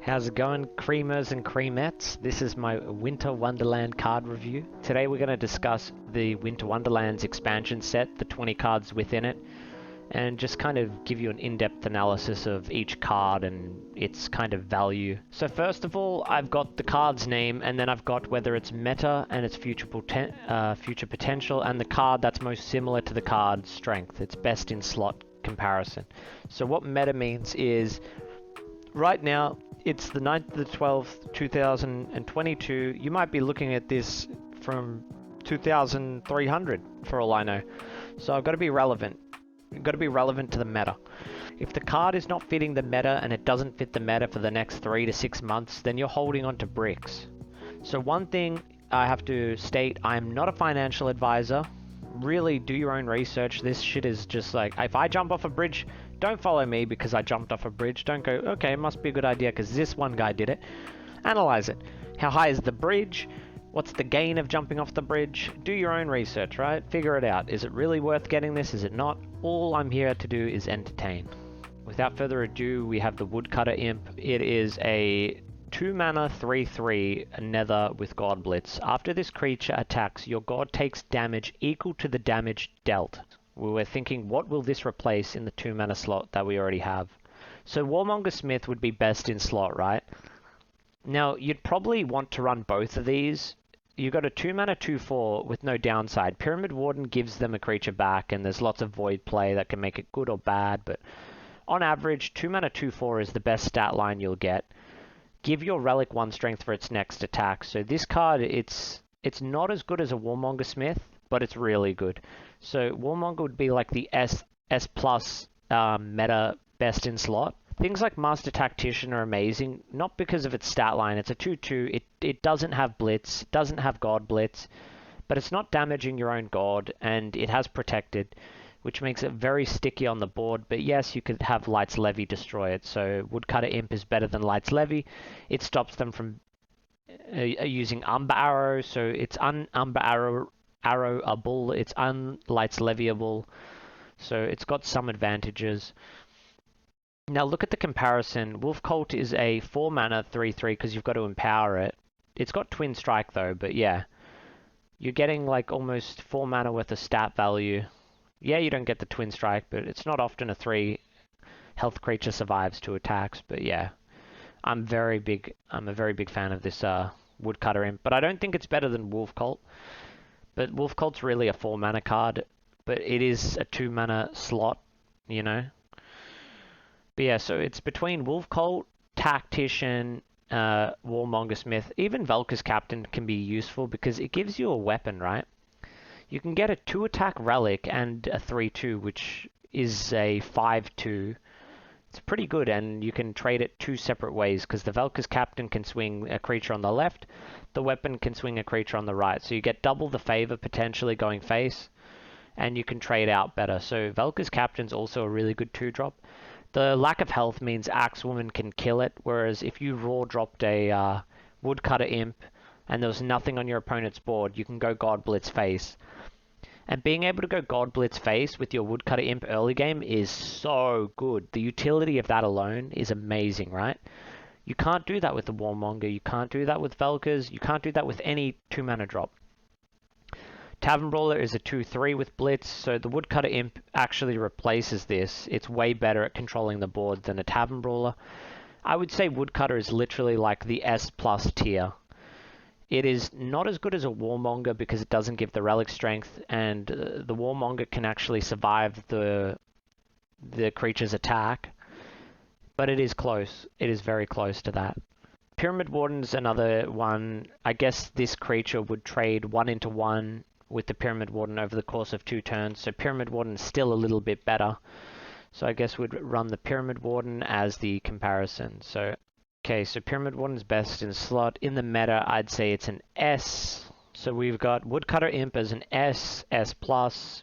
How's it going, creamers and creamettes? This is my Winter Wonderland card review. Today we're going to discuss the Winter Wonderlands expansion set, the 20 cards within it, and just kind of give you an in-depth analysis of each card and its kind of value. So first of all, I've got the card's name, and then I've got whether it's meta and its future potential, and the card that's most similar to the card's strength, its best in slot comparison. So what meta means is, right now, it's the 9th to the 12th, 2022. You might be looking at this from 2300 for all I know. So I've got to be relevant. I've got to be relevant to the meta. If the card is not fitting the meta and it doesn't fit the meta for the next 3 to 6 months, then you're holding on to bricks. So one thing I have to state, I'm not a financial advisor. Really do your own research. This shit is just like, if I jump off a bridge, don't follow me because I jumped off a bridge. Don't go, okay, it must be a good idea because this one guy did it. Analyze it. How high is the bridge? What's the gain of jumping off the bridge? Do your own research, right? Figure it out. Is it really worth getting this? Is it not? All I'm here to do is entertain. Without further ado, we have the Woodcutter Imp. It is a 2 mana 3/3 nether with God Blitz. After this creature attacks, your god takes damage equal to the damage dealt. We were thinking, what will this replace in the 2 mana slot that we already have? So Warmonger Smith would be best in slot, right? Now, you'd probably want to run both of these. You've got a 2 mana 2/4 with no downside. Pyramid Warden gives them a creature back, and there's lots of void play that can make it good or bad, but on average, 2 mana 2/4 is the best stat line you'll get. Give your relic 1 strength for its next attack. So this card, it's not as good as a Warmonger Smith, but it's really good. So Warmonger would be like the S plus meta best in slot. Things like Master Tactician are amazing, not because of its stat line. It's a 2/2. It doesn't have Blitz, doesn't have God Blitz, but it's not damaging your own god, and it has Protected, which makes it very sticky on the board. But yes, you could have Light's Levy destroy it. So Woodcutter Imp is better than Light's Levy. It stops them from using Umber Arrow, so it's Umber Arrowable, it's Light's Levyable, so it's got some advantages. Now look at the comparison. Wolf Cult is a 4 mana 3/3 because you've got to empower it. It's got Twin Strike though, but yeah. You're getting like almost 4 mana worth of stat value. Yeah, you don't get the Twin Strike, but it's not often a 3 health creature survives 2 attacks, but yeah. I'm a very big fan of this Woodcutter Imp, but I don't think it's better than Wolf Cult. But Wolf Cult's really a 4 mana card, but it is a 2 mana slot, you know? But yeah, so it's between Wolf Cult, Tactician, Warmonger Smith. Even Velka's Captain can be useful because it gives you a weapon, right? You can get a 2-attack relic and a 3/2, which is a 5/2. It's pretty good, and you can trade it 2 separate ways because the Velka's Captain can swing a creature on the left, the weapon can swing a creature on the right. So you get double the favor potentially going face, and you can trade out better. So Velka's Captain's also a really good 2-drop. The lack of health means Axewoman can kill it, whereas if you raw dropped a Woodcutter Imp and there was nothing on your opponent's board, you can go God Blitz face. And being able to go God Blitz face with your Woodcutter Imp early game is so good. The utility of that alone is amazing, right? You can't do that with the Warmonger, you can't do that with Velkas, you can't do that with any 2 mana drop. Tavern Brawler is a 2/3 with Blitz, so the Woodcutter Imp actually replaces this. It's way better at controlling the board than a Tavern Brawler. I would say Woodcutter is literally like the S plus tier. It is not as good as a Warmonger because it doesn't give the relic strength, and the Warmonger can actually survive the creature's attack, but it is close. It is very close to that. Pyramid Warden's another one. I guess this creature would trade 1/1 with the Pyramid Warden over the course of 2 turns, so Pyramid Warden is still a little bit better. So I guess we'd run the Pyramid Warden as the comparison. So okay, so Pyramid Warden's best in slot. In the meta, I'd say it's an S. So we've got Woodcutter Imp as an S, S+.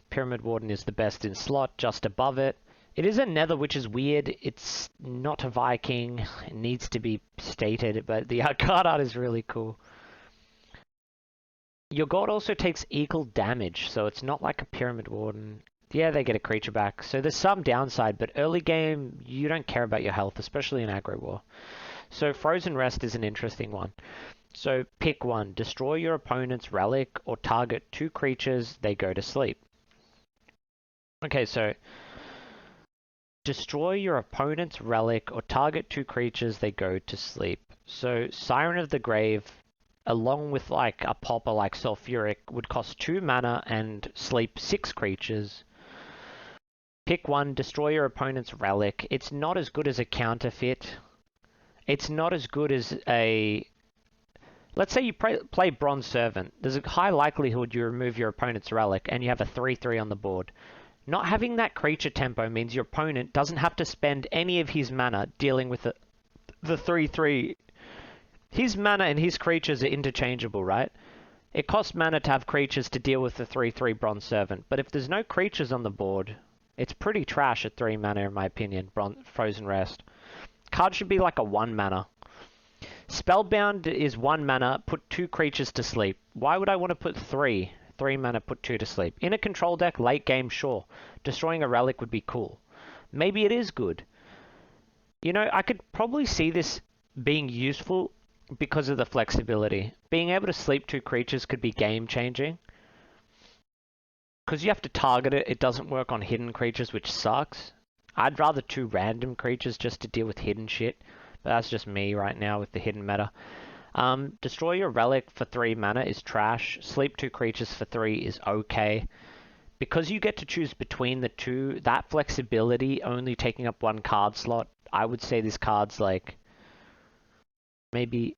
Pyramid Warden is the best in slot, just above it. It is a nether, which is weird. It's not a Viking. It needs to be stated, but the card art is really cool. Your god also takes equal damage, so it's not like a Pyramid Warden. Yeah, they get a creature back. So there's some downside, but early game, you don't care about your health, especially in aggro war. So Frozen Rest is an interesting one. So pick one. Destroy your opponent's relic or target 2 creatures, they go to sleep. Okay, so destroy your opponent's relic or target 2 creatures, they go to sleep. So Siren of the Grave, along with like a popper like Sulfuric, would cost 2 mana and sleep 6 creatures. Pick one, destroy your opponent's relic. It's not as good as a counterfeit. It's not as good as a... Let's say you play Bronze Servant. There's a high likelihood you remove your opponent's relic and you have a 3/3 on the board. Not having that creature tempo means your opponent doesn't have to spend any of his mana dealing with the 3/3. His mana and his creatures are interchangeable, right? It costs mana to have creatures to deal with the 3/3 Bronze Servant, but if there's no creatures on the board, it's pretty trash at 3 mana in my opinion, Frozen Rest. Card should be like a 1 mana. Spellbound is 1 mana, put 2 creatures to sleep. Why would I want to put 3? 3 mana, put 2 to sleep. In a control deck, late game, sure. Destroying a relic would be cool. Maybe it is good. You know, I could probably see this being useful because of the flexibility. Being able to sleep 2 creatures could be game changing. Because you have to target it, it doesn't work on hidden creatures, which sucks. I'd rather 2 random creatures just to deal with hidden shit. But that's just me right now with the hidden meta. Destroy your relic for 3 mana is trash. Sleep 2 creatures for 3 is okay. Because you get to choose between the two, that flexibility only taking up 1 card slot, I would say this card's like maybe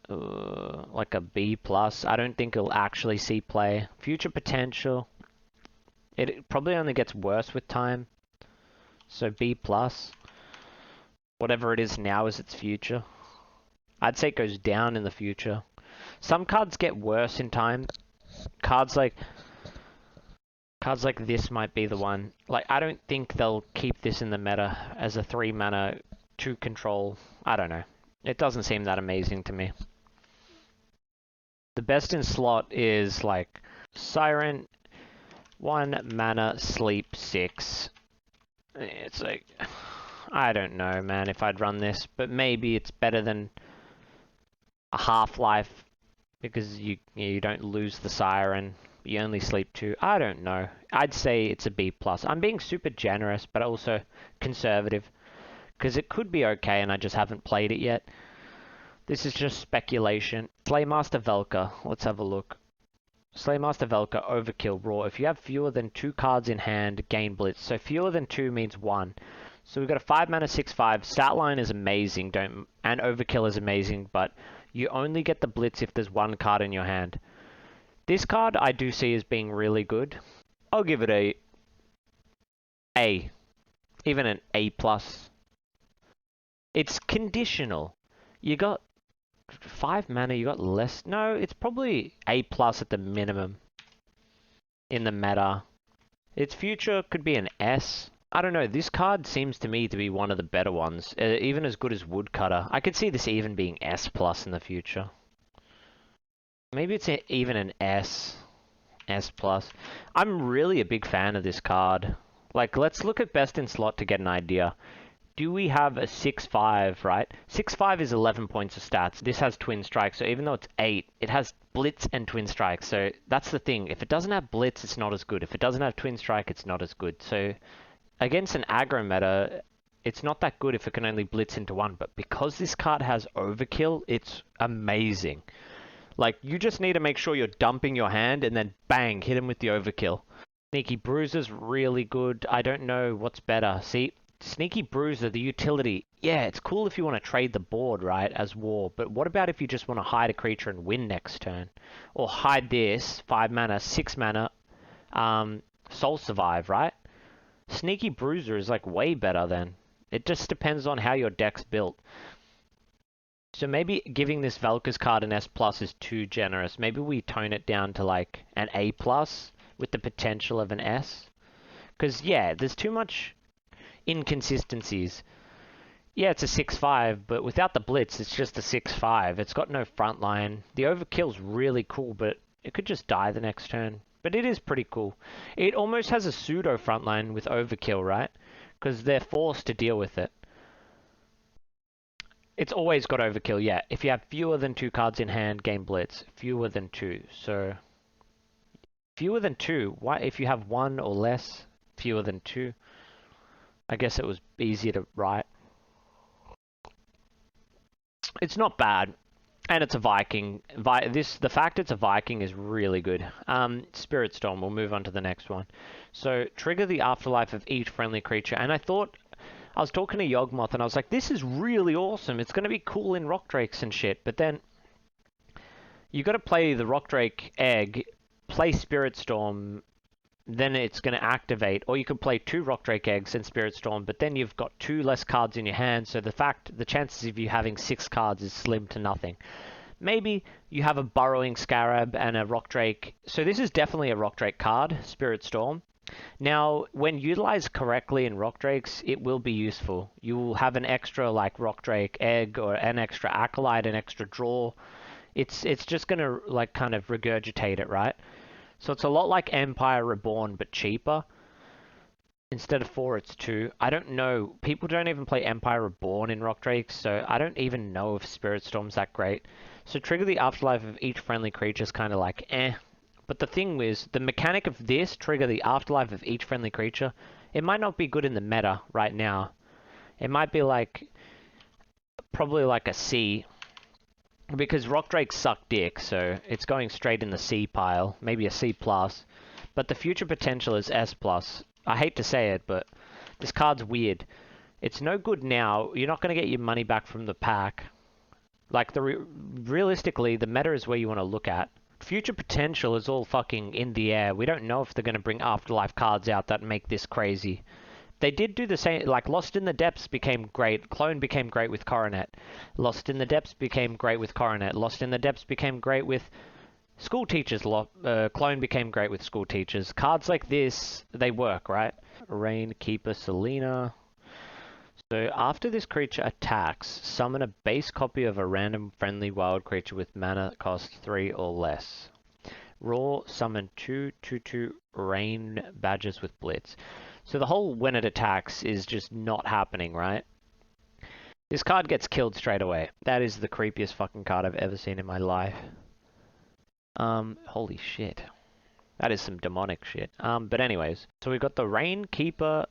like a B+. I don't think it'll actually see play. Future potential. It probably only gets worse with time. So B+. Whatever it is now is its future. I'd say it goes down in the future. Some cards get worse in time. Cards like this might be the one. Like, I don't think they'll keep this in the meta as a 3 mana 2 control. I don't know. It doesn't seem that amazing to me. The best in slot is like Siren, 1 mana, sleep 6. It's like, I don't know, man, if I'd run this, but maybe it's better than a half-life because you don't lose the Siren. You only sleep 2. I don't know. I'd say it's a B+. I'm being super generous, but also conservative because it could be okay and I just haven't played it yet. This is just speculation. Slaymaster Velka. Let's have a look. Slaymaster Velka, Overkill, Raw. If you have fewer than 2 cards in hand, gain Blitz. So fewer than 2 means 1. So we've got a 5 mana 6/5. Stat line is amazing, and Overkill is amazing, but you only get the Blitz if there's 1 card in your hand. This card I do see as being really good. I'll give it A. Even an A+. It's conditional. You got 5 mana, you got less. No, it's probably A+ at the minimum in the meta. Its future could be an S. I don't know, this card seems to me to be one of the better ones, even as good as Woodcutter. I could see this even being S+ in the future. Maybe it's even an S+. I'm really a big fan of this card. Like, let's look at best in slot to get an idea. Do we have a 6/5, right? 6/5 is 11 points of stats. This has Twin Strike, so even though it's 8, it has Blitz and Twin Strike. So that's the thing. If it doesn't have Blitz, it's not as good. If it doesn't have Twin Strike, it's not as good. So against an aggro meta, it's not that good if it can only Blitz into 1. But because this card has Overkill, it's amazing. Like, you just need to make sure you're dumping your hand and then bang, hit him with the Overkill. Sneaky Bruiser's really good. I don't know what's better. See, Sneaky Bruiser, the utility. Yeah, it's cool if you want to trade the board, right, as war. But what about if you just want to hide a creature and win next turn? Or hide this, 5 mana, 6 mana, Soul Survive, right? Sneaky Bruiser is like way better then. It just depends on how your deck's built. So maybe giving this Velka's card an S+ is too generous. Maybe we tone it down to like an A+ with the potential of an S. Because, yeah, there's too much inconsistencies. Yeah, it's a 6/5, but without the Blitz, it's just a 6/5. It's got no front line. The Overkill's really cool, but it could just die the next turn. But it is pretty cool. It almost has a pseudo frontline with Overkill, right? Because they're forced to deal with it. It's always got overkill, yeah. If you have fewer than 2 cards in hand, game blitz. Fewer than 2. So, fewer than 2. Why? If you have 1 or less, fewer than 2. I guess it was easier to write. It's not bad. And it's a Viking. The fact it's a Viking is really good. Spirit Storm, we'll move on to the next one. So, trigger the afterlife of each friendly creature. And I was talking to Yawgmoth and I was like, this is really awesome. It's going to be cool in Rock Drakes and shit. But then, you got to play the Rock Drake egg, play Spirit Storm, then it's going to activate. Or you could play 2 Rock Drake eggs and Spirit Storm, but then you've got 2 less cards in your hand, so the chances of you having 6 cards is slim to nothing. Maybe you have a Burrowing Scarab and a Rock Drake. So this is definitely a Rock Drake card, Spirit Storm. Now, when utilized correctly in Rock Drakes, it will be useful. You will have an extra like Rock Drake egg or an extra Acolyte, an extra draw. It's just going to like kind of regurgitate it, right? So it's a lot like Empire Reborn, but cheaper. Instead of 4, it's 2. I don't know. People don't even play Empire Reborn in Rock Drakes, so I don't even know if Spirit Storm's that great. So trigger the afterlife of each friendly creature is kind of like, eh. But the thing is, the mechanic of this, trigger the afterlife of each friendly creature, it might not be good in the meta right now. It might be like, probably like a C. Because Rock Drakes suck dick, so it's going straight in the C pile. Maybe a C+. But the future potential is S+. I hate to say it, but this card's weird. It's no good now. You're not going to get your money back from the pack. Like, realistically, the meta is where you want to look at. Future potential is all fucking in the air. We don't know if they're going to bring Afterlife cards out that make this crazy. They did do the same, like Lost in the Depths became great. Clone became great with Coronet. Lost in the Depths became great with Coronet. Lost in the Depths became great with School Teachers. Clone became great with School Teachers. Cards like this, they work, right? Rain, Keeper, Selena. So after this creature attacks, summon a base copy of a random friendly wild creature with mana cost 3 or less. Raw, summon 2/2/2 Rain Badgers with Blitz. So the whole when it attacks is just not happening, right? This card gets killed straight away. That is the creepiest fucking card I've ever seen in my life. Holy shit. That is some demonic shit. But anyways, so we've got the Rain Keeper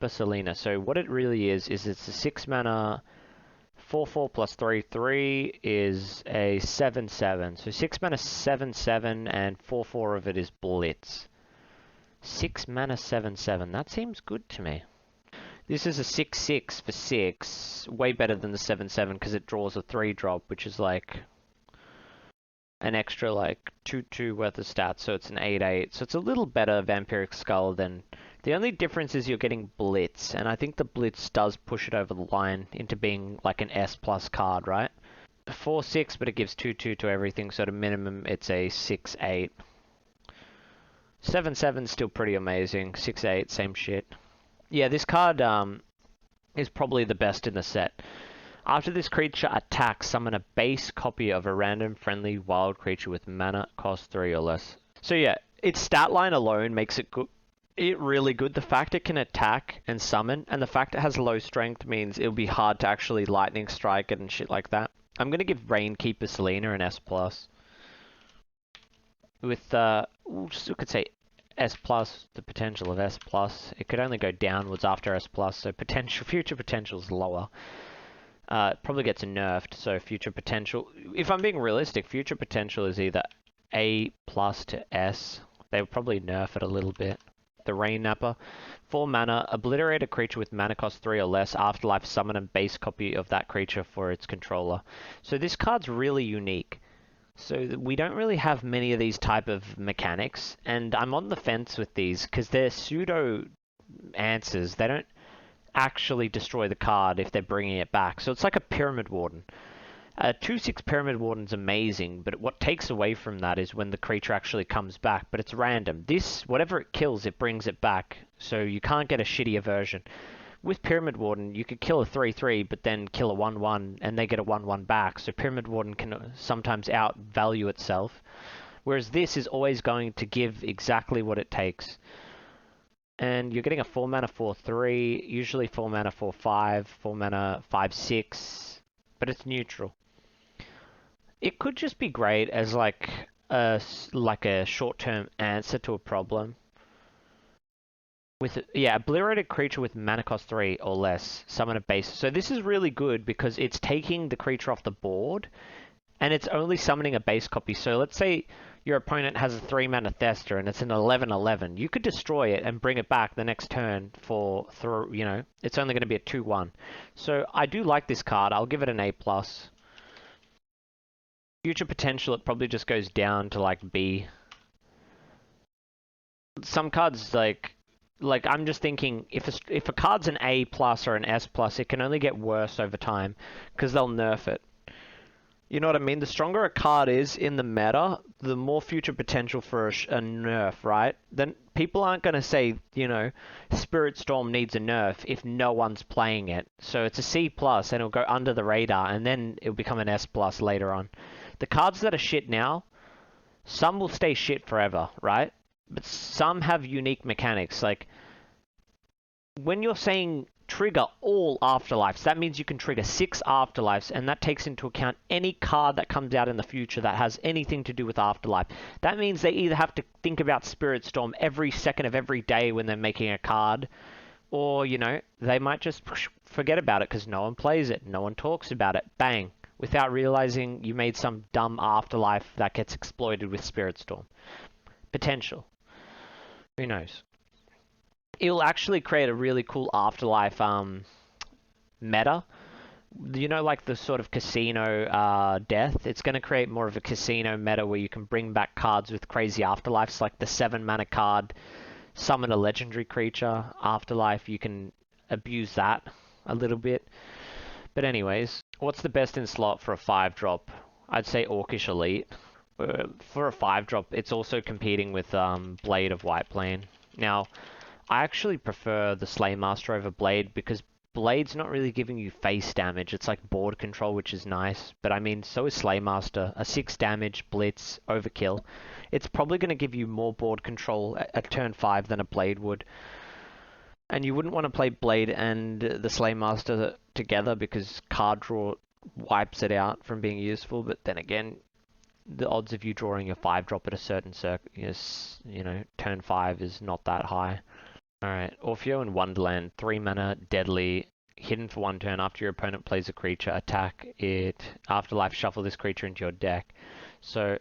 Selena. So what it really is it's a 6 mana 4/4 plus 3/3 is a 7/7. So 6 mana 7/7 and 4/4 of it is Blitz. 6 mana 7/7. That seems good to me. This is a 6/6 for 6. Way better than the 7/7 because it draws a 3-drop, which is like an extra like 2/2 worth of stats. So it's an 8/8. So it's a little better Vampiric Skull than... The only difference is you're getting Blitz, and I think the Blitz does push it over the line into being like an S+ card, right? 4/6, but it gives 2/2 to everything, so at a minimum it's a 6/8. 7/7 still pretty amazing. 6/8, same shit. Yeah, this card is probably the best in the set. After this creature attacks, summon a base copy of a random friendly wild creature with mana cost 3 or less. So yeah, its stat line alone makes it good. Really good. The fact it can attack and summon, and the fact it has low strength means it'll be hard to actually lightning strike it and shit like that. I'm gonna give Rainkeeper Selena an S+. With we could say S+, the potential of S+. It could only go downwards after S+, so future potential is lower. It probably gets nerfed, so future potential... If I'm being realistic, future potential is either A+ to S. They would probably nerf it a little bit. The Rain Napper. 4 mana, obliterate a creature with mana cost 3 or less, afterlife summon a base copy of that creature for its controller. So this card's really unique. So we don't really have many of these type of mechanics, and I'm on the fence with these because they're pseudo answers. They don't actually destroy the card if they're bringing it back. So it's like a Pyramid Warden. 2/6 Pyramid Warden's amazing, but what takes away from that is when the creature actually comes back, but it's random. This, whatever it kills, it brings it back, so you can't get a shittier version. With Pyramid Warden, you could kill a 3/3, but then kill a 1/1, and they get a 1/1 back, so Pyramid Warden can sometimes outvalue itself, whereas this is always going to give exactly what it takes. And you're getting a 4 mana 4/3, usually 4 mana 4/5, 4 mana 5/6, but it's neutral. It could just be great as like a short-term answer to a problem. With yeah, obliterated creature with mana cost 3 or less, summon a base. So this is really good because it's taking the creature off the board, and it's only summoning a base copy. So let's say your opponent has a 3 mana Thester and it's an 11/11. You could destroy it and bring it back the next turn for you know, it's only going to be a 2/1. So I do like this card. I'll give it an A+. Future potential, it probably just goes down to like B. Some cards like I'm just thinking if a card's an A+ or an S+, it can only get worse over time because they'll nerf it. You know what I mean? The stronger a card is in the meta, the more future potential for a nerf, right? Then people aren't going to say, you know, Spirit Storm needs a nerf if no one's playing it. So it's a C+, and it'll go under the radar, and then it'll become an S+ later on. The cards that are shit now, some will stay shit forever, right? But some have unique mechanics. Like, when you're saying trigger all afterlifes, that means you can trigger 6 afterlifes, and that takes into account any card that comes out in the future that has anything to do with afterlife. That means they either have to think about Spirit Storm every second of every day when they're making a card, or, you know, they might just forget about it because no one plays it, no one talks about it, bang, without realizing you made some dumb afterlife that gets exploited with Spirit Storm. Potential. Who knows? It'll actually create a really cool afterlife meta. You know, like the sort of casino death. It's going to create more of a casino meta where you can bring back cards with crazy afterlives, like the 7 mana card, summon a legendary creature, afterlife. You can abuse that a little bit. But anyways, what's the best in slot for a 5-drop? I'd say Orcish Elite. For a 5-drop, it's also competing with Blade of Whiteplane. Now, I actually prefer the Slaymaster over Blade because Blade's not really giving you face damage. It's like board control, which is nice. But I mean, so is Slaymaster. A 6 damage, blitz, overkill. It's probably going to give you more board control at turn 5 than a Blade would. And you wouldn't want to play Blade and the Slaymaster together because card draw wipes it out from being useful. But then again, the odds of you drawing a 5-drop at a certain you know, turn 5 is not that high. Alright, Orfeo and Wonderland, 3 mana, deadly, hidden for 1 turn. After your opponent plays a creature, attack it. Afterlife, shuffle this creature into your deck. So,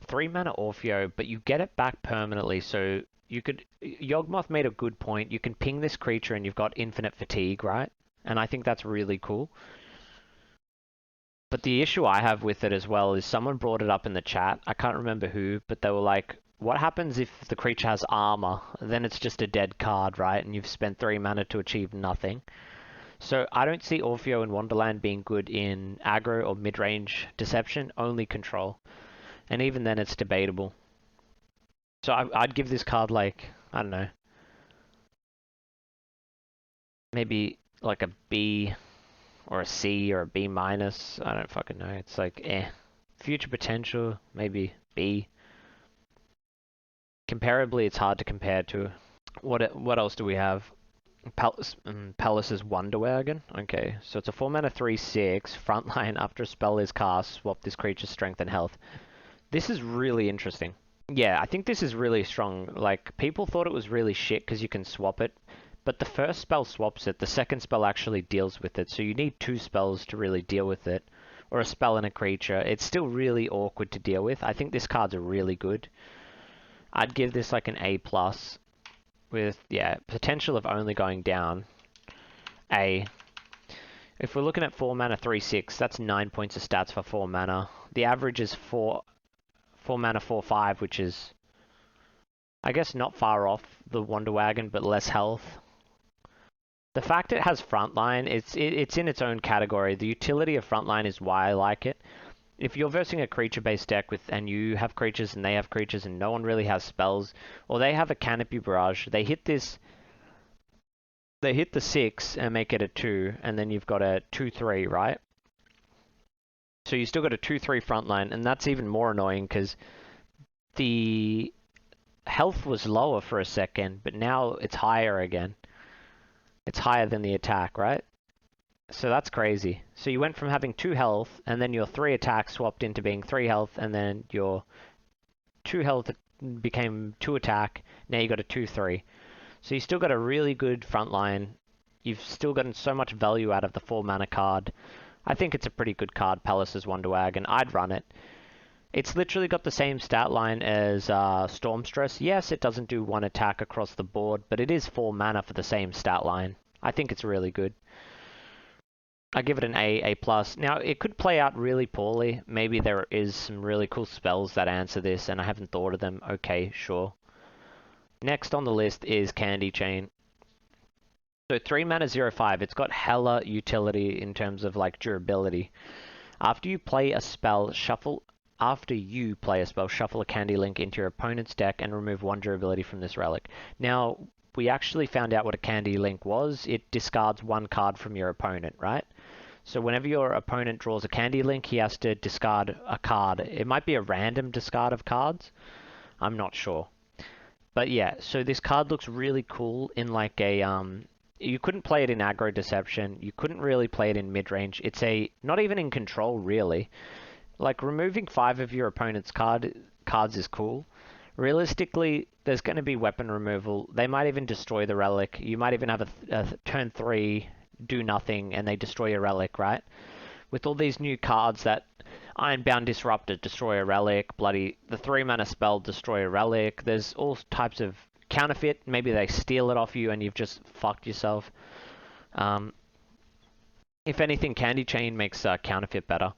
3 mana Orfeo, but you get it back permanently, so you could... Yawgmoth made a good point. You can ping this creature and you've got infinite fatigue, right? And I think that's really cool. But the issue I have with it as well is someone brought it up in the chat. I can't remember who, but they were like, what happens if the creature has armor? Then it's just a dead card, right? And you've spent 3 mana to achieve nothing. So I don't see Orfeo and Wonderland being good in aggro or mid-range deception, only control. And even then it's debatable. So I'd give this card like, I don't know, maybe like a B or a C or a B-. I don't fucking know. It's like, eh. Future potential, maybe B. Comparably, it's hard to compare to. What else do we have? Palace's Wonder Wagon. Okay, so it's a 4 mana 3/6. Frontline, after a spell is cast, swap this creature's strength and health. This is really interesting. Yeah, I think this is really strong. Like, people thought it was really shit because you can swap it. But the first spell swaps it, the second spell actually deals with it. So you need 2 spells to really deal with it. Or a spell and a creature. It's still really awkward to deal with. I think this card's really good. I'd give this like an A+, with, yeah, potential of only going down. A. If we're looking at 4 mana 3/6, that's 9 points of stats for 4 mana. The average is 4 mana 4/5, which is, I guess, not far off the Wonder Wagon, but less health. The fact it has Frontline, it's in its own category. The utility of Frontline is why I like it. If you're versing a creature-based deck and you have creatures and they have creatures and no one really has spells, or they have a Canopy Barrage, they hit the 6 and make it a 2, and then you've got a 2/3, right? So you still got a 2/3 Frontline, and that's even more annoying because the health was lower for a second, but now it's higher again. It's higher than the attack, right? So that's crazy. So you went from having 2 health, and then your 3 attack swapped into being 3 health, and then your 2 health became 2 attack. Now you got a 2-3. So you still got a really good front line. You've still gotten so much value out of the 4 mana card. I think it's a pretty good card, Palace's Wonder Wagon. I'd run it. It's literally got the same stat line as Storm Stress. Yes, it doesn't do 1 attack across the board, but it is 4 mana for the same stat line. I think it's really good. I give it an A+. Now, it could play out really poorly. Maybe there is some really cool spells that answer this, and I haven't thought of them. Okay, sure. Next on the list is Candy Chain. So 3 mana 0/5. It's got hella utility in terms of like durability. After you play a spell, shuffle a Candy Link into your opponent's deck and remove 1 durability from this relic. Now, we actually found out what a Candy Link was. It discards 1 card from your opponent, right? So whenever your opponent draws a Candy Link, he has to discard a card. It might be a random discard of cards. I'm not sure. But yeah, so this card looks really cool in like a... you couldn't play it in aggro deception. You couldn't really play it in mid-range. It's not even in control, really. Like, removing 5 of your opponent's cards is cool. Realistically, there's going to be weapon removal. They might even destroy the relic. You might even have a turn 3, do nothing, and they destroy a relic, right? With all these new cards that Ironbound Disruptor, destroy a relic, the 3 mana spell, destroy a relic. There's all types of counterfeit. Maybe they steal it off you and you've just fucked yourself. If anything, Candy Chain makes counterfeit better.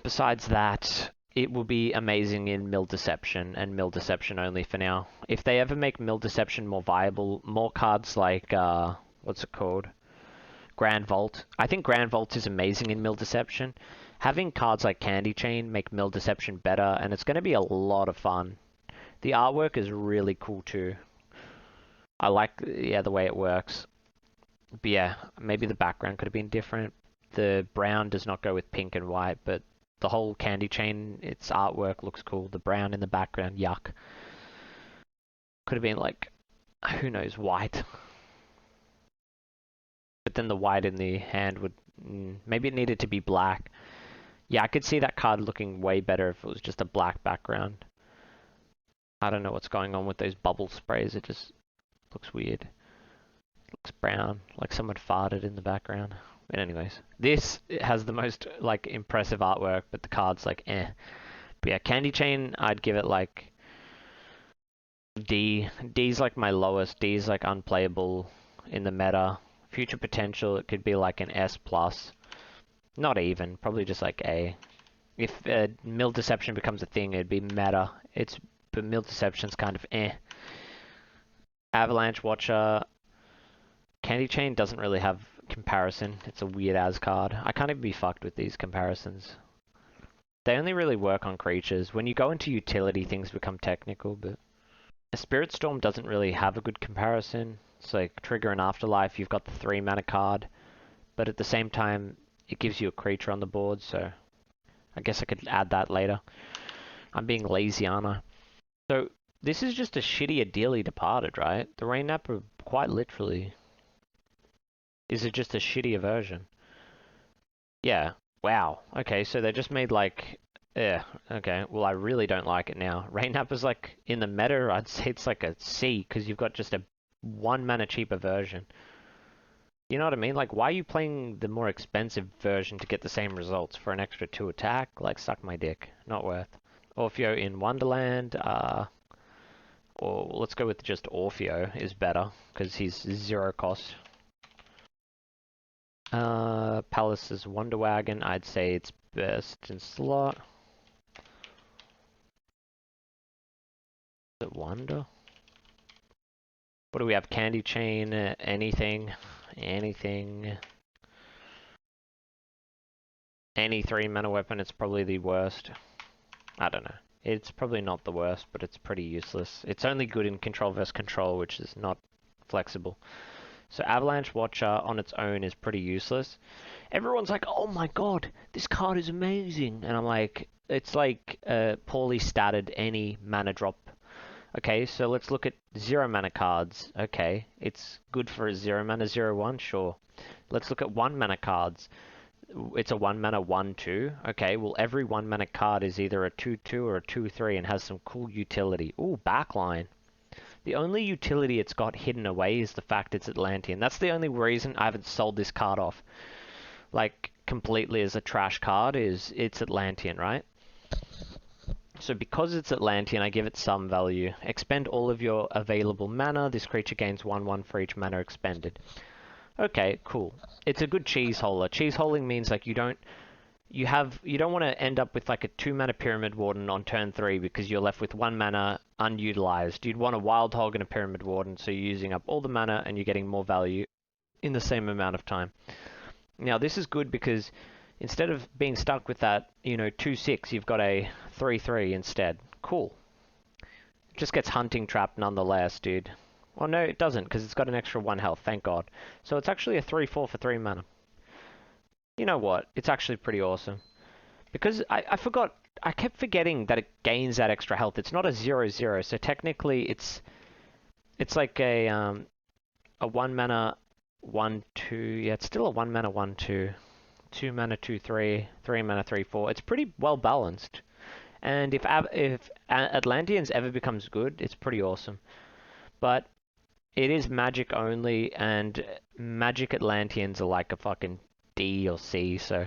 Besides that, it will be amazing in Mill Deception, and Mill Deception only for now. If they ever make Mill Deception more viable, more cards like, what's it called? Grand Vault. I think Grand Vault is amazing in Mill Deception. Having cards like Candy Chain make Mill Deception better, and it's going to be a lot of fun. The artwork is really cool too. I like, yeah, the way it works. But yeah, maybe the background could have been different. The brown does not go with pink and white, but the whole Candy Chain, its artwork looks cool. The brown in the background, yuck. Could have been like, who knows, white. But then the white in the hand would, maybe it needed to be black. Yeah, I could see that card looking way better if it was just a black background. I don't know what's going on with those bubble sprays. It just looks weird. It looks brown, like someone farted in the background. But anyways, this has the most like impressive artwork, but the card's like eh. But yeah, Candy Chain, I'd give it like D. D's like my lowest. D's like unplayable in the meta. Future potential, it could be like an S+. Not even, probably just like A. If Mill Deception becomes a thing, it'd be meta. But Mill Deception's kind of eh. Avalanche Watcher. Candy Chain doesn't really have comparison. It's a weird as card. I can't even be fucked with these comparisons. They only really work on creatures. When you go into utility, things become technical, but a Spirit Storm doesn't really have a good comparison. It's like trigger an Afterlife, you've got the 3 mana card, but at the same time, it gives you a creature on the board, so I guess I could add that later. I'm being lazy, aren't I? So this is just a shittier Dearly Departed, right? The Rain Napper, quite literally. Is it just a shittier version? Yeah. Wow. Okay, so they just made like... Yeah, okay. Well, I really don't like it now. Rain Napper's like, in the meta, I'd say it's like a C, because you've got just a 1 mana cheaper version. You know what I mean? Like, why are you playing the more expensive version to get the same results for an extra 2 attack? Like, suck my dick. Not worth. Orfeo in Wonderland, or let's go with just Orfeo is better, because he's 0 cost. Palace's Wonder Wagon, I'd say it's best in slot. Is it Wonder? What do we have? Candy Chain, anything. Any 3 mana weapon, it's probably the worst. I don't know. It's probably not the worst, but it's pretty useless. It's only good in control versus control, which is not flexible. So Avalanche Watcher on its own is pretty useless. Everyone's like, oh my god, this card is amazing. And I'm like, it's like poorly statted any mana drop. Okay, so let's look at 0 mana cards. Okay, it's good for a 0 mana 0/1, sure. Let's look at 1 mana cards. It's a 1 mana 1/2. Okay, well every 1 mana card is either a 2/2 or a 2/3 and has some cool utility. Ooh, backline. The only utility it's got hidden away is the fact it's Atlantean. That's the only reason I haven't sold this card off, like, completely as a trash card, is it's Atlantean, right? So because it's Atlantean, I give it some value. Expend all of your available mana. This creature gains 1/1 for each mana expended. Okay, cool. It's a good cheese holer. Cheese holing means like you don't want to end up with like a 2 mana Pyramid Warden on turn 3 because you're left with 1 mana unutilized. You'd want a Wild Hog and a Pyramid Warden, so you're using up all the mana and you're getting more value in the same amount of time. Now this is good because instead of being stuck with that, 2/6, you've got a 3/3 instead. Cool. It just gets hunting trapped nonetheless, dude. Well, no, it doesn't, because it's got an extra 1 health, thank god. So it's actually a 3/4 for 3 mana. You know what? It's actually pretty awesome. Because I forgot, I kept forgetting that it gains that extra health. It's not a 0/0, so technically it's like a 1 mana 1/2. Yeah, it's still a 1 mana 1/2. 2 mana 2/3, 3 mana 3/4. It's pretty well balanced. And if Atlanteans ever becomes good, it's pretty awesome. But it is magic only, and magic Atlanteans are like a fucking D or C, so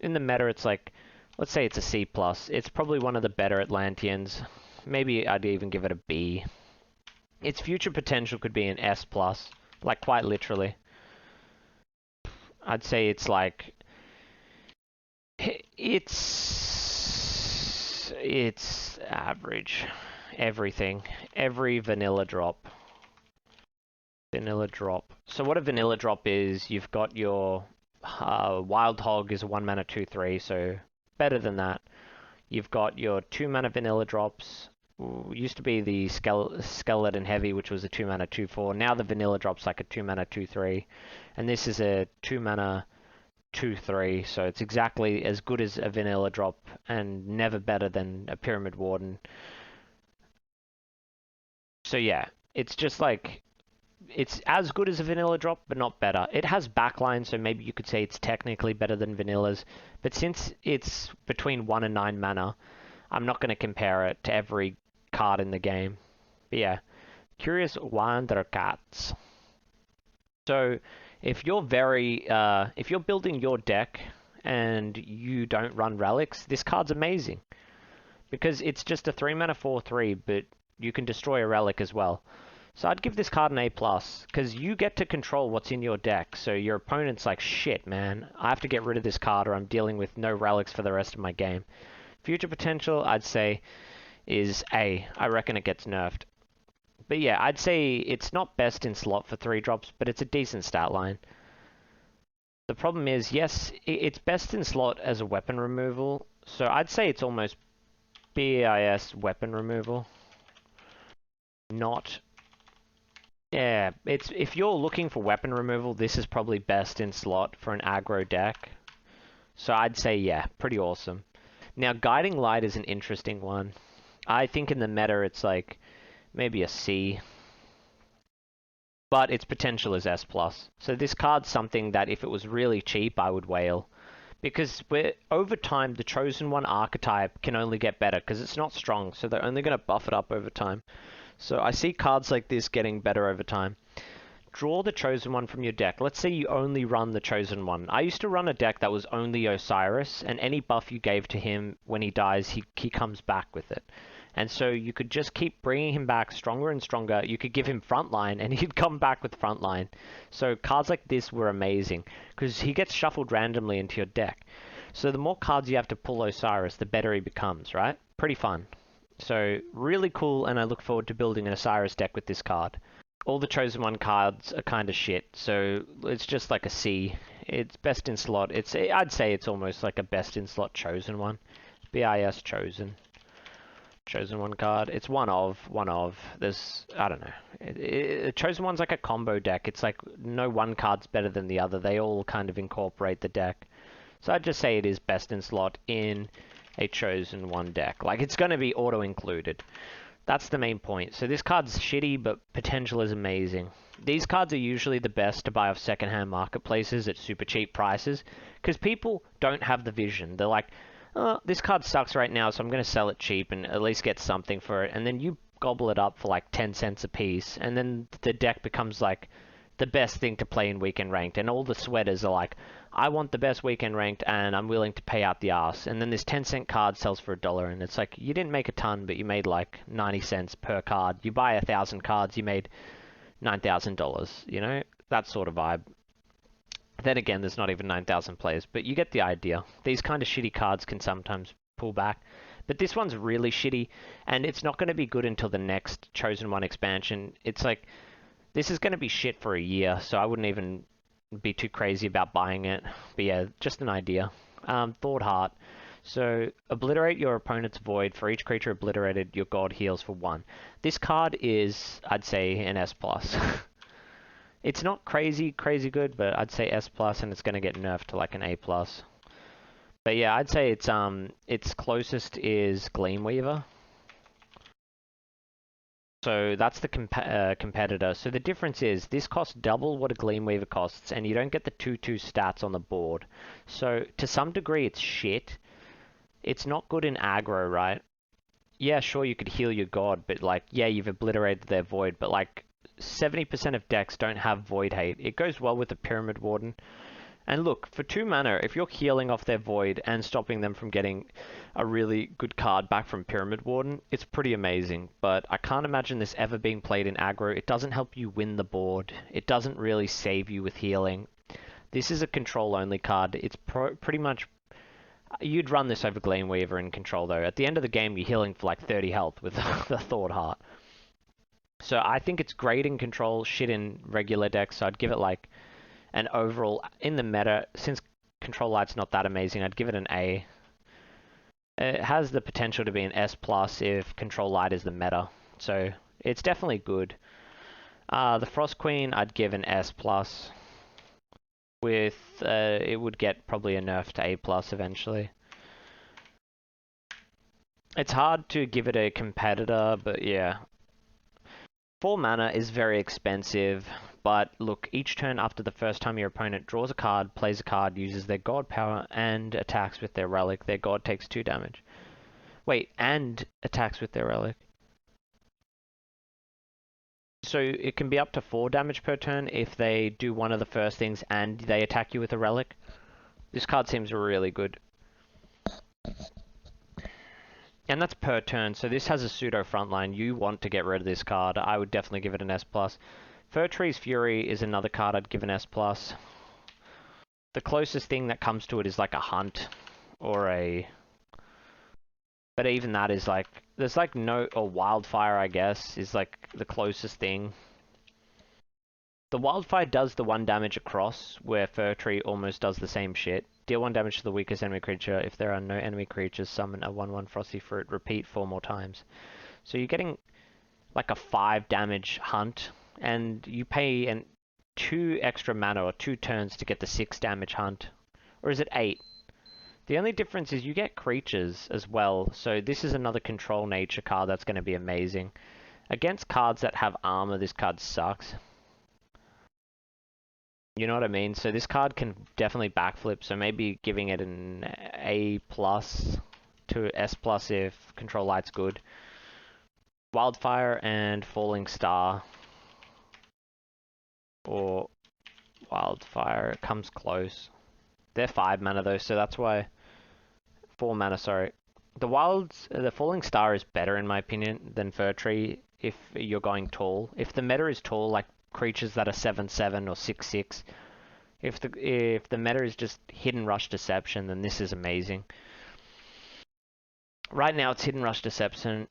in the meta it's like, let's say it's a C+. It's probably one of the better Atlanteans. Maybe I'd even give it a B. Its future potential could be an S+, like quite literally. I'd say it's like, it's average. Everything. Every vanilla drop. Vanilla drop. So what a vanilla drop is, you've got your Wild Hog is a 1 mana 2/3, so better than that. You've got your 2 mana vanilla drops. Used to be the Skeleton Heavy, which was a 2 mana 2/4. Now the vanilla drop's like a 2 mana 2/3. And this is a 2 mana 2/3, so it's exactly as good as a vanilla drop and never better than a Pyramid Warden. So yeah, it's just like, it's as good as a vanilla drop, but not better. It has backline, so maybe you could say it's technically better than vanillas, but since it's between 1 and 9 mana, I'm not going to compare it to every card in the game. But yeah, Curious Wandercats. So if you're if you're building your deck and you don't run relics, this card's amazing. Because it's just a 3 mana 4/3, but you can destroy a relic as well. So I'd give this card an A+, because you get to control what's in your deck, so your opponent's like, shit, man, I have to get rid of this card or I'm dealing with no relics for the rest of my game. Future potential, I'd say, is A. I reckon it gets nerfed. But yeah, I'd say it's not best in slot for 3 drops, but it's a decent stat line. The problem is, yes, it's best in slot as a weapon removal, so I'd say it's almost BIS weapon removal. Not... Yeah, if you're looking for weapon removal, this is probably best in slot for an aggro deck. So I'd say, yeah, pretty awesome. Now, Guiding Light is an interesting one. I think in the meta it's like maybe a C. But its potential is S+. So this card's something that if it was really cheap, I would whale. Because over time, the Chosen One archetype can only get better because it's not strong, so they're only going to buff it up over time. So I see cards like this getting better over time. Draw the Chosen One from your deck. Let's say you only run the Chosen One. I used to run a deck that was only Osiris, and any buff you gave to him when he dies, he comes back with it. And so you could just keep bringing him back stronger and stronger. You could give him Frontline, and he'd come back with Frontline. So cards like this were amazing, because he gets shuffled randomly into your deck. So the more cards you have to pull Osiris, the better he becomes, right? Pretty fun. So really cool, and I look forward to building an Osiris deck with this card. All the Chosen One cards are kind of shit, so it's just like a C. It's best in slot. I'd say it's almost like a best in slot Chosen One. BIS Chosen. Chosen One card. It's one of. There's, I don't know. Chosen One's like a combo deck. It's like no one card's better than the other. They all kind of incorporate the deck. So I'd just say it is best in slot in a Chosen One deck. Like, it's going to be auto-included. That's the main point. So this card's shitty, but potential is amazing. These cards are usually the best to buy off secondhand marketplaces at super cheap prices, because people don't have the vision. They're like, oh, this card sucks right now, so I'm going to sell it cheap and at least get something for it. And then you gobble it up for like 10 cents a piece, and then the deck becomes like the best thing to play in weekend ranked. And all the sweaters are like, I want the best weekend ranked, and I'm willing to pay out the ass. And then this 10-cent card sells for $1, and it's like, you didn't make a ton, but you made like 90 cents per card. You buy 1,000 cards, you made $9,000, you know? That sort of vibe. Then again, there's not even 9,000 players, but you get the idea. These kind of shitty cards can sometimes pull back. But this one's really shitty, and it's not going to be good until the next Chosen One expansion. It's like, this is going to be shit for a year, so I wouldn't even be too crazy about buying it. But yeah, just an idea. Thought Heart. So, obliterate your opponent's void. For each creature obliterated, your god heals for 1. This card is, I'd say, an S+. It's not crazy good, but I'd say S+, and it's going to get nerfed to like an A+. But yeah, I'd say its closest is Gleamweaver. So that's the competitor. So the difference is this costs double what a Gleamweaver costs, and you don't get the 2/2 stats on the board. So to some degree, it's shit. It's not good in aggro, right? Yeah, sure, you could heal your god, but like, yeah, you've obliterated their void, but like 70% of decks don't have void hate. It goes well with the Pyramid Warden. And look, for 2 mana, if you're healing off their void and stopping them from getting a really good card back from Pyramid Warden, it's pretty amazing. But I can't imagine this ever being played in aggro. It doesn't help you win the board. It doesn't really save you with healing. This is a control-only card. It's pretty much... You'd run this over Gleamweaver in control, though. At the end of the game, you're healing for like 30 health with the Thought Heart. So I think it's great in control, shit in regular decks, so I'd give it like... And overall, in the meta, since Control Light's not that amazing, I'd give it an A. It has the potential to be an S+ if Control Light is the meta. So, it's definitely good. The Frost Queen, I'd give an S+. With, it would get probably a nerf to A+ eventually. It's hard to give it a competitor, but yeah. 4 mana is very expensive, but look, each turn after the first time your opponent draws a card, plays a card, uses their god power, and attacks with their relic, their god takes 2 damage. Wait, and attacks with their relic. So it can be up to 4 damage per turn if they do one of the first things and they attack you with a relic. This card seems really good. And that's per turn, so this has a pseudo frontline. You want to get rid of this card. I would definitely give it an S+. Fir Tree's Fury is another card I'd give an S+. The closest thing that comes to it is like a Hunt or a... But even that is like... There's like no... Or Wildfire, I guess, is like the closest thing. The Wildfire does the 1 damage across, where Fir Tree almost does the same shit. Deal 1 damage to the weakest enemy creature. If there are no enemy creatures, summon a 1/1 Frosty Fruit. Repeat 4 more times. So you're getting like a 5 damage Hunt, and you pay 2 extra mana or 2 turns to get the 6 damage Hunt. Or is it 8? The only difference is you get creatures as well, so this is another control nature card that's going to be amazing. Against cards that have armor, this card sucks. You know what I mean? So this card can definitely backflip, so maybe giving it an A+ to S+ if Control Light's good. Wildfire and Falling Star. Or Wildfire, it comes close. They're 5 mana though, so that's why... 4 mana, sorry. The Falling Star is better in my opinion than Fir Tree if you're going tall. If the meta is tall, like creatures that are 7/7 or 6/6, if the meta is just Hidden Rush Deception, then this is amazing. Right now it's Hidden Rush Deception,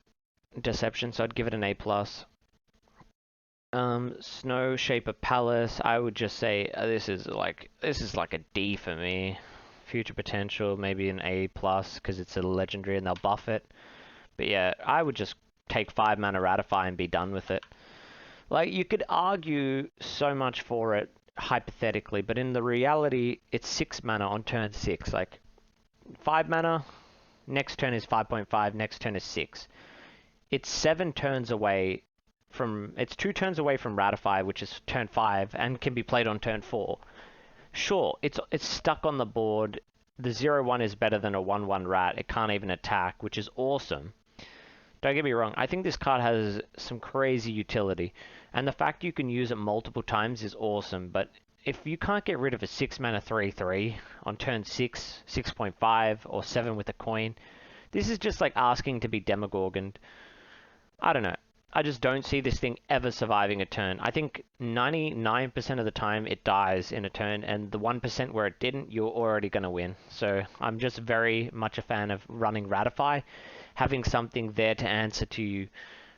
so I'd give it an A+. Snow Shaper Palace, I would just say this is like a D for me. Future potential, maybe an A+, because it's a legendary and they'll buff it. But yeah, I would just take 5 mana Ratify and be done with it. Like, you could argue so much for it, hypothetically, but in the reality, it's 6 mana on turn 6. Like, 5 mana, next turn is 5.5, next turn is 6. It's 7 turns away from... It's 2 turns away from Ratify, which is turn 5, and can be played on turn 4. Sure, it's stuck on the board. The 0-1 is better than a 1-1 rat. It can't even attack, which is awesome. Don't get me wrong, I think this card has some crazy utility, and the fact you can use it multiple times is awesome, but if you can't get rid of a 6 mana 3/3 on turn 6, 6.5, or 7 with a coin, this is just like asking to be demagorgoned. I don't know. I just don't see this thing ever surviving a turn. I think 99% of the time it dies in a turn, and the 1% where it didn't, you're already going to win. So I'm just very much a fan of running Ratify, having something there to answer to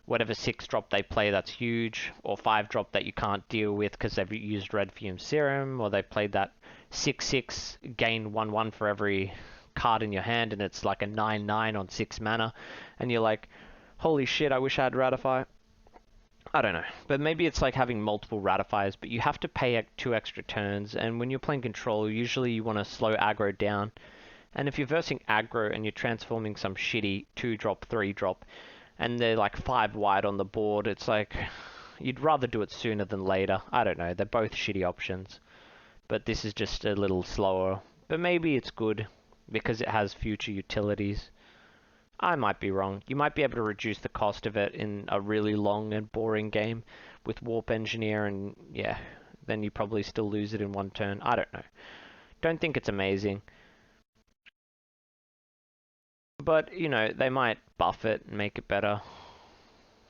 whatever 6-drop they play that's huge, or 5-drop that you can't deal with because they've used Red Fume Serum, or they played that 6/6 gain 1/1 for every card in your hand, and it's like a 9/9 on 6 mana, and you're like, holy shit, I wish I had Ratify. I don't know, but maybe it's like having multiple Ratifiers, but you have to pay 2 extra turns, and when you're playing control, usually you want to slow aggro down, and if you're versing aggro and you're transforming some shitty 2-drop, 3-drop, and they're like 5 wide on the board, it's like, you'd rather do it sooner than later. I don't know, they're both shitty options, but this is just a little slower, but maybe it's good, because it has future utilities. I might be wrong. You might be able to reduce the cost of it in a really long and boring game with Warp Engineer, and yeah, then you probably still lose it in 1 turn. I don't know. Don't think it's amazing. But, you know, they might buff it and make it better.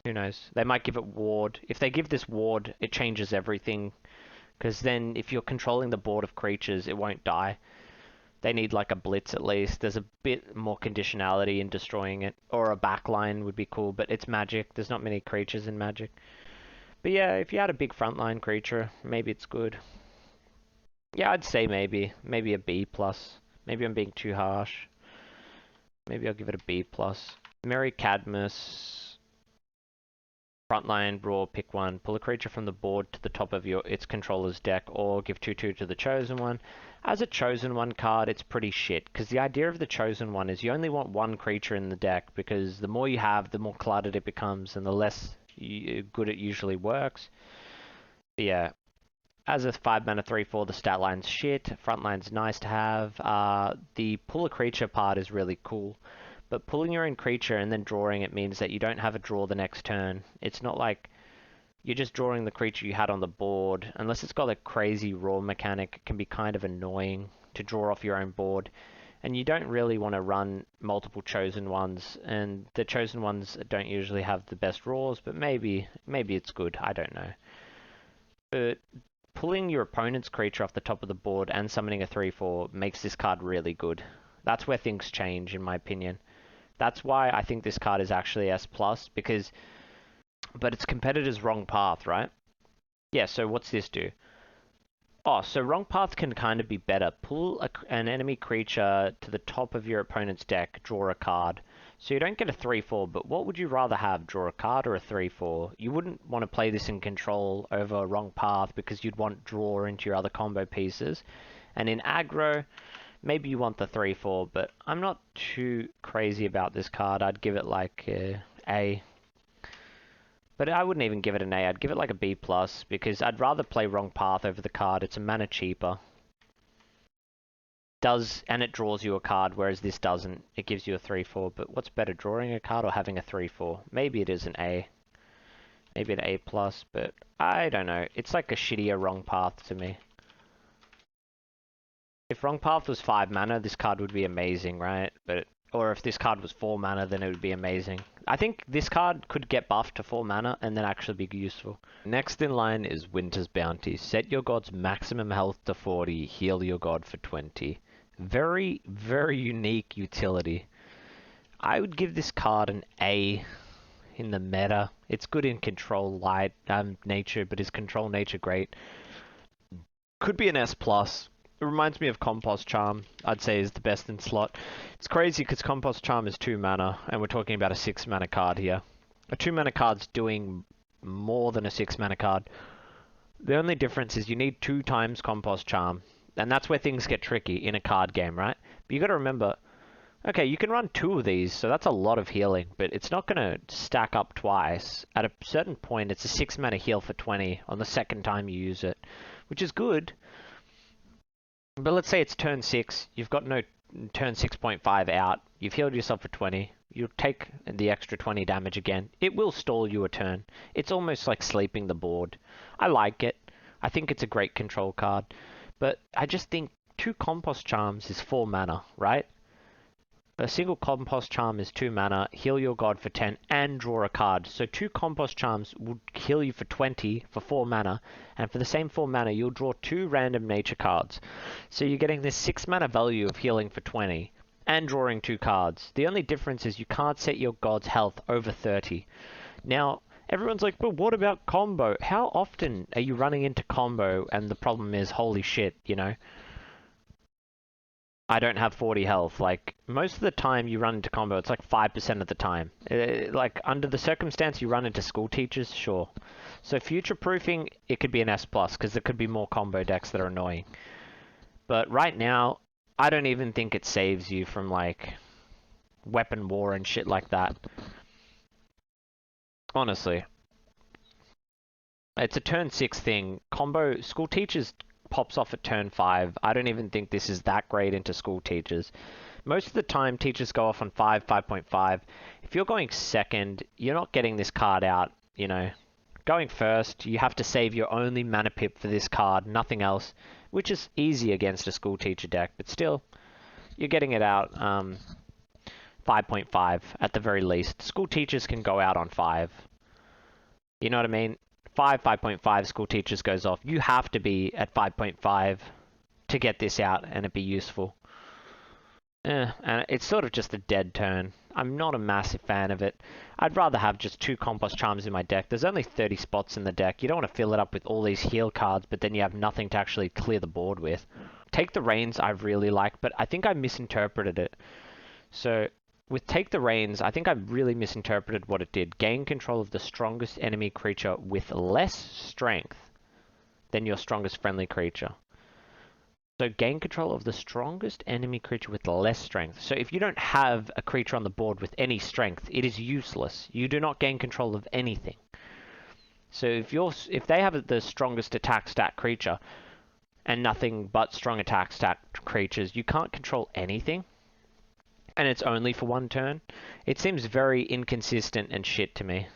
Who knows? They might give it ward. If they give this ward, it changes everything. Because then if you're controlling the board of creatures, it won't die. They need like a blitz at least. There's a bit more conditionality in destroying it. Or a backline would be cool, but it's Magic. There's not many creatures in Magic. But yeah, if you had a big frontline creature, maybe it's good. Yeah, I'd say maybe. Maybe a B+. Maybe I'm being too harsh. Maybe I'll give it a B+. Mary Cadmus. Frontline, raw, pick 1. Pull a creature from the board to the top of its controller's deck, or give 2/2 to the chosen one. As a chosen one card, it's pretty shit, because the idea of the chosen one is you only want 1 creature in the deck, because the more you have, the more cluttered it becomes, and the less good it usually works. But yeah, as a 5 mana 3/4, the stat line's shit, frontline's nice to have. The pull a creature part is really cool. But pulling your own creature and then drawing it means that you don't have a draw the next turn. It's not like you're just drawing the creature you had on the board. Unless it's got a crazy raw mechanic, it can be kind of annoying to draw off your own board. And you don't really want to run multiple chosen ones, and the chosen ones don't usually have the best draws, but maybe it's good, I don't know. But pulling your opponent's creature off the top of the board and summoning a 3/4 makes this card really good. That's where things change, in my opinion. That's why I think this card is actually S+, because... But it's competitor's Wrong Path, right? Yeah, so what's this do? Oh, so Wrong Path can kind of be better. Pull an enemy creature to the top of your opponent's deck, draw a card. So you don't get a 3/4, but what would you rather have, draw a card or a 3/4? You wouldn't want to play this in control over Wrong Path because you'd want draw into your other combo pieces. And in aggro... Maybe you want the 3/4, but I'm not too crazy about this card. I'd give it like A. But I wouldn't even give it an A. I'd give it like a B+, because I'd rather play Wrong Path over the card. It's a mana cheaper. And it draws you a card, whereas this doesn't. It gives you a 3/4, but what's better, drawing a card or having a 3/4? Maybe it is an A. Maybe an A+, but I don't know. It's like a shittier Wrong Path to me. If Wrong Path was 5 mana, this card would be amazing, right? Or if this card was 4 mana, then it would be amazing. I think this card could get buffed to 4 mana and then actually be useful. Next in line is Winter's Bounty. Set your god's maximum health to 40, heal your god for 20. Very, very unique utility. I would give this card an A in the meta. It's good in control light nature, but is control nature great? Could be an S+. It reminds me of Compost Charm, I'd say is the best in slot. It's crazy because Compost Charm is 2 mana, and we're talking about a 6 mana card here. A 2 mana card's doing more than a 6 mana card. The only difference is you need 2 times Compost Charm, and that's where things get tricky in a card game, right? But you gotta remember, okay, you can run 2 of these, so that's a lot of healing, but it's not gonna stack up twice. At a certain point, it's a 6 mana heal for 20 on the second time you use it, which is good. But let's say it's turn 6, you've got no turn 6.5 out, you've healed yourself for 20, you'll take the extra 20 damage again. It will stall you a turn. It's almost like sleeping the board. I like it. I think it's a great control card. But I just think 2 Compost Charms is 4 mana, right? A single Compost Charm is 2 mana, heal your god for 10, and draw a card. So 2 Compost Charms would heal you for 20 for 4 mana, and for the same 4 mana, you'll draw 2 random nature cards. So you're getting this 6 mana value of healing for 20, and drawing 2 cards. The only difference is you can't set your god's health over 30. Now, everyone's like, but what about combo? How often are you running into combo, and the problem is, holy shit, you know? I don't have 40 health. Like, most of the time you run into combo, it's like 5% of the time. Like, under the circumstance you run into school teachers, sure. So future-proofing, it could be an S+, because there could be more combo decks that are annoying. But right now, I don't even think it saves you from, like, weapon war and shit like that. Honestly. It's a turn 6 thing. Combo, school teachers pops off at turn 5. I don't even think this is that great into school teachers. Most of the time, teachers go off on 5, 5.5. If you're going second, you're not getting this card out, you know. Going first, you have to save your only mana pip for this card, nothing else, which is easy against a school teacher deck, but still, you're getting it out 5.5 at the very least. School teachers can go out on 5. You know what I mean? 5.5 school teachers goes off. You have to be at 5.5 to get this out and it be useful. And it's sort of just a dead turn. I'm not a massive fan of it. I'd rather have just 2 Compost Charms in my deck. There's only 30 spots in the deck. You don't want to fill it up with all these heal cards, but then you have nothing to actually clear the board with. Take the Reins I really like, but I think I misinterpreted it. So with Take the Reins, I think I really misinterpreted what it did. Gain control of the strongest enemy creature with less strength than your strongest friendly creature. So gain control of the strongest enemy creature with less strength. So if you don't have a creature on the board with any strength, it is useless. You do not gain control of anything. So if they have the strongest attack stat creature and nothing but strong attack stat creatures, you can't control anything. And it's only for 1 turn. It seems very inconsistent and shit to me.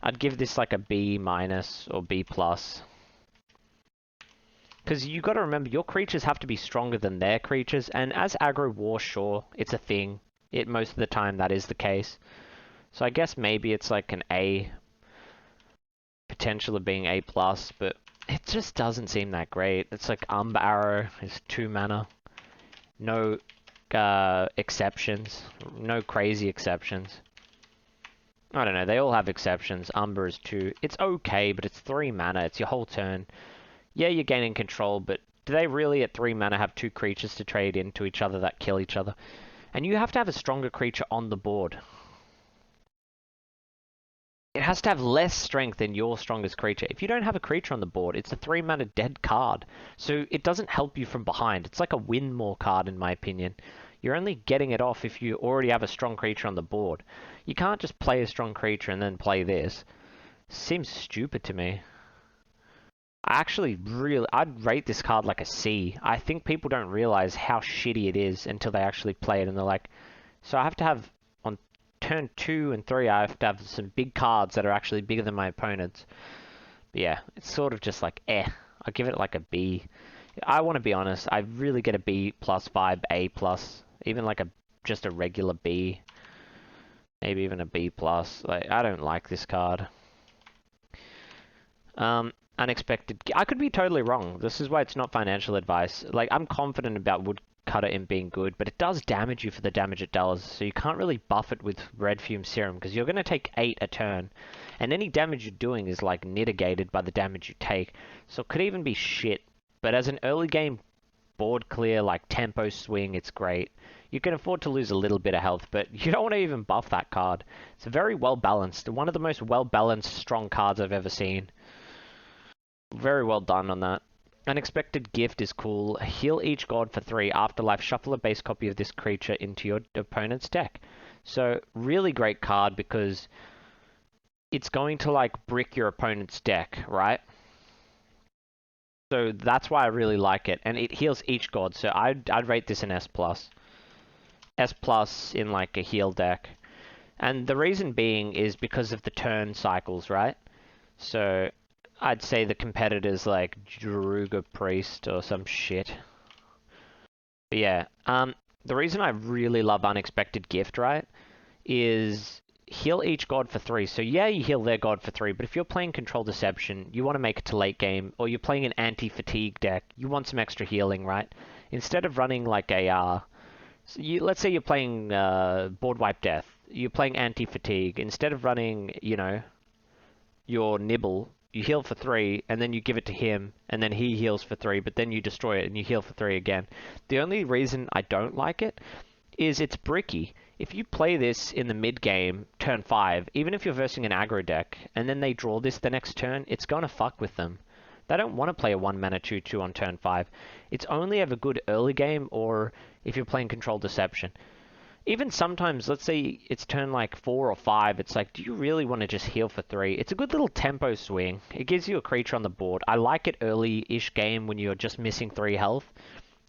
I'd give this like a B- or B+. Because you got to remember, your creatures have to be stronger than their creatures, and as aggro war, sure, it's a thing. Most of the time that is the case. So I guess maybe it's like an A, potential of being A+, but it just doesn't seem that great. It's like Arrow is 2 mana. No exceptions. No crazy exceptions. I don't know, they all have exceptions. Umber is 2. It's okay, but it's 3 mana. It's your whole turn. Yeah, you're gaining control, but do they really at 3 mana have 2 creatures to trade into each other that kill each other? And you have to have a stronger creature on the board. It has to have less strength than your strongest creature. If you don't have a creature on the board, it's a 3 mana dead card. So it doesn't help you from behind. It's like a win more card in my opinion. You're only getting it off if you already have a strong creature on the board. You can't just play a strong creature and then play this. Seems stupid to me. I'd rate this card like a C. I think people don't realize how shitty it is until they actually play it and they're like, so I have to have, on turn 2 and 3, I have to have some big cards that are actually bigger than my opponents. But yeah, it's sort of just like, I give it like a B. I want to be honest, I really get a B+ vibe, A+, even like just a regular B. Maybe even a B+. Like, I don't like this card. Unexpected. I could be totally wrong. This is why it's not financial advice. Like, I'm confident about Woodcutter in being good, but it does damage you for the damage it does, so you can't really buff it with Red Fume Serum, because you're going to take 8 a turn, and any damage you're doing is, like, mitigated by the damage you take, so it could even be shit. But as an early game board clear, like tempo swing, it's great. You can afford to lose a little bit of health, but you don't want to even buff that card. It's very well balanced. One of the most well balanced strong cards I've ever seen. Very well done on that. Unexpected Gift is cool. Heal each god for 3. Afterlife, shuffle a base copy of this creature into your opponent's deck. So, really great card because it's going to, like, brick your opponent's deck, right? So that's why I really like it. And it heals each god, so I'd rate this an S+. S+ in, like, a heal deck. And the reason being is because of the turn cycles, right? So I'd say the competitors like Druga Priest or some shit. But yeah, the reason I really love Unexpected Gift, right, is heal each god for 3. So yeah, you heal their god for 3, but if you're playing Control Deception, you want to make it to late game, or you're playing an anti-fatigue deck, you want some extra healing, right? Instead of running like a, let's say you're playing Board Wipe Death, you're playing anti-fatigue, instead of running, you know, your Nibble, you heal for 3, and then you give it to him, and then he heals for 3, but then you destroy it, and you heal for 3 again. The only reason I don't like it is it's bricky. If you play this in the mid-game, turn 5, even if you're versing an aggro deck, and then they draw this the next turn, it's going to fuck with them. They don't want to play a 1-mana 2/2 on turn 5. It's only ever good early game, or if you're playing Control Deception. Even sometimes, let's say it's turn like 4 or 5, it's like, do you really want to just heal for 3? It's a good little tempo swing. It gives you a creature on the board. I like it early-ish game when you're just missing 3 health,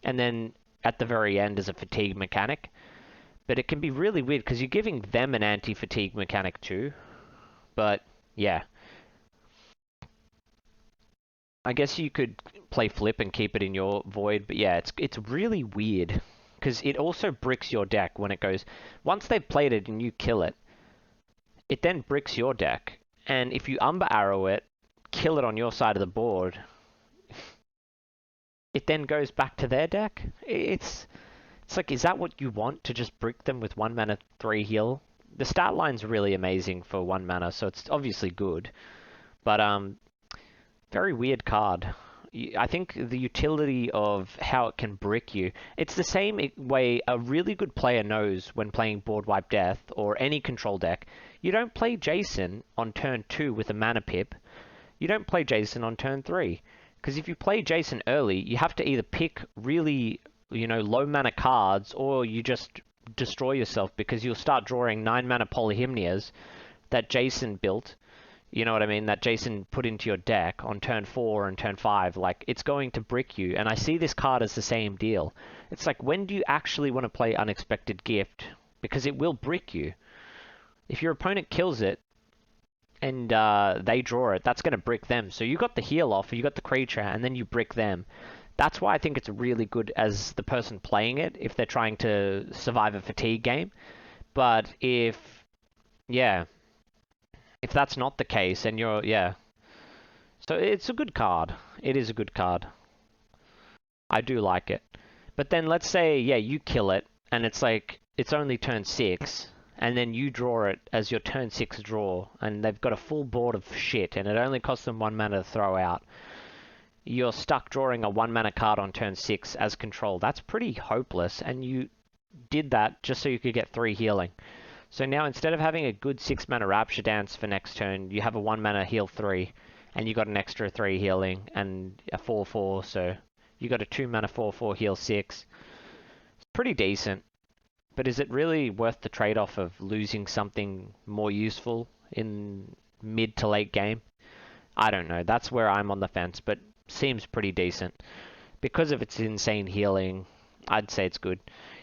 and then at the very end as a fatigue mechanic. But it can be really weird because you're giving them an anti-fatigue mechanic too. But yeah. I guess you could play flip and keep it in your void, but yeah, it's really weird. Because it also bricks your deck when it goes... Once they've played it and you kill it, it then bricks your deck. And if you Umber Arrow it, kill it on your side of the board, it then goes back to their deck. It's like, is that what you want, to just brick them with 1 mana 3 heal? The stat line's really amazing for 1 mana, so it's obviously good. But, very weird card. I think the utility of how it can brick you, it's the same way a really good player knows when playing Board Wipe Death or any control deck. You don't play Jason on turn 2 with a mana pip. You don't play Jason on turn 3. Because if you play Jason early, you have to either pick really, you know, low mana cards, or you just destroy yourself because you'll start drawing 9 mana Polyhymnias that Jason built. You know what I mean? That Jason put into your deck on turn 4 and turn 5. Like, it's going to brick you. And I see this card as the same deal. It's like, when do you actually want to play Unexpected Gift? Because it will brick you. If your opponent kills it, and they draw it, that's going to brick them. So you got the heal off, you got the creature, and then you brick them. That's why I think it's really good as the person playing it, if they're trying to survive a fatigue game. But if... yeah... if that's not the case, and you're, yeah. So it's a good card. It is a good card. I do like it. But then let's say, yeah, you kill it, and it's like, it's only turn 6, and then you draw it as your turn 6 draw, and they've got a full board of shit, and it only costs them 1 mana to throw out. You're stuck drawing a 1 mana card on turn 6 as control. That's pretty hopeless, and you did that just so you could get 3 healing. So now, instead of having a good 6 mana Rapture Dance for next turn, you have a 1 mana heal 3, and you got an extra 3 healing, and a 4/4, so you got a 2 mana 4/4 heal 6. It's pretty decent, but is it really worth the trade-off of losing something more useful in mid to late game? I don't know, that's where I'm on the fence, but seems pretty decent. Because of its insane healing, I'd say it's good.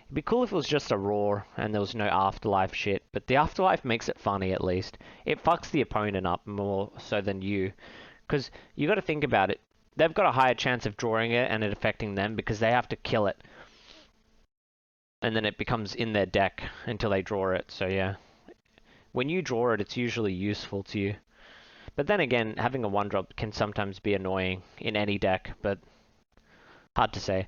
It'd be cool if it was just a roar and there was no afterlife shit, but the afterlife makes it funny at least. It fucks the opponent up more so than you, because you got to think about it. They've got a higher chance of drawing it and it affecting them because they have to kill it. And then it becomes in their deck until they draw it, so yeah. When you draw it, it's usually useful to you. But then again, having a 1-drop can sometimes be annoying in any deck, but hard to say.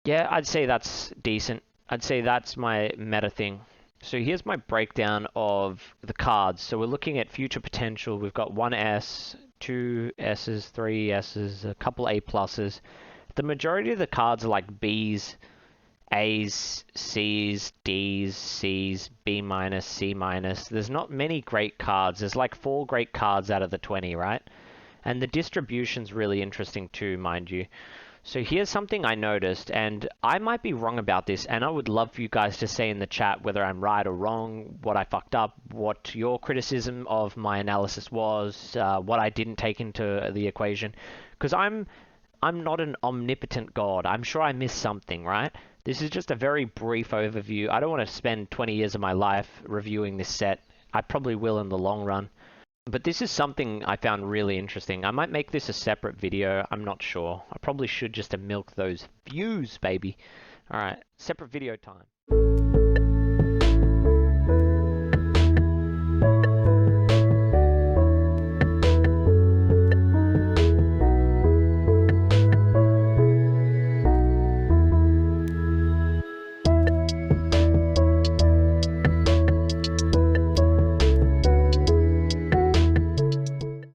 Yeah, I'd say that's decent. I'd say that's my meta thing. So here's my breakdown of the cards. So we're looking at future potential. We've got 1 S, 2 S's, 3 S's, a couple A pluses. The majority of the cards are like Bs, A's, C's, D's, C's, B minus, C minus. There's not many great cards. There's like 4 great cards out of the 20, right? And the distribution's really interesting too, mind you. So here's something I noticed, and I might be wrong about this, and I would love for you guys to say in the chat whether I'm right or wrong, what I fucked up, what your criticism of my analysis was, what I didn't take into the equation. Because I'm not an omnipotent god. I'm sure I missed something, right? This is just a very brief overview. I don't want to spend 20 years of my life reviewing this set. I probably will in the long run. But this is something I found really interesting. I might make this a separate video. I'm not sure. I probably should just to milk those views, baby. Alright, separate video time.